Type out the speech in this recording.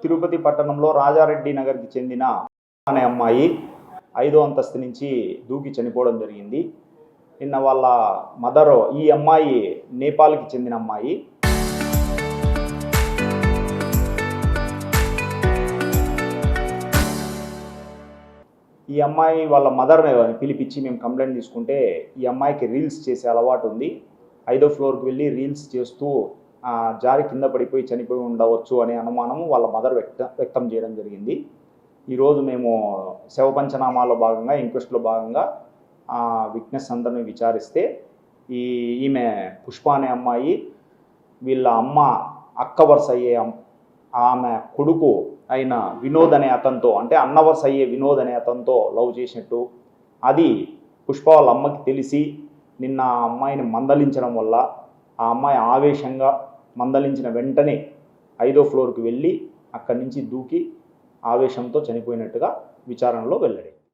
తిరుపతి పట్టణంలో రాజారెడ్డి నగర్కి చెందిన అనే అమ్మాయి 5వ అంతస్తు నుంచి దూకి చనిపోవడం జరిగింది. నిన్న వాళ్ళ మదర్, ఈ అమ్మాయి నేపాల్కి చెందిన అమ్మాయి. ఈ అమ్మాయి వాళ్ళ మదర్ పిలిపించి మేము కంప్లైంట్ తీసుకుంటే, ఈ అమ్మాయికి రీల్స్ చేసే అలవాటు ఉంది. 5వ ఫ్లోర్కి వెళ్ళి రీల్స్ చేస్తూ జారి కింద పడిపోయి చనిపోయి ఉండవచ్చు అనే అనుమానము వాళ్ళ మదర్ వ్యక్తం చేయడం జరిగింది. ఈరోజు మేము శవ పంచనామాలో భాగంగా, ఇంక్వెస్ట్లో భాగంగా విట్నెస్ అందరిని విచారిస్తే, ఈమె పుష్ప అనే అమ్మాయి వీళ్ళ అక్క వరుస అయ్యే ఆమె కొడుకు అయిన వినోద్ అనే అతనితో, అంటే అన్న వరుస అయ్యే వినోద్ అనే అతనితో లవ్ చేసినట్టు, అది పుష్ప వాళ్ళ అమ్మకి తెలిసి నిన్న ఆ అమ్మాయిని మందలించడం వల్ల ఆ అమ్మాయి ఆవేశంగా మందలించిన వెంటనే 5వ ఫ్లోర్కి వెళ్ళి అక్కడి నుంచి దూకి ఆవేశంతో చనిపోయినట్టుగా విచారణలో వెల్లడి.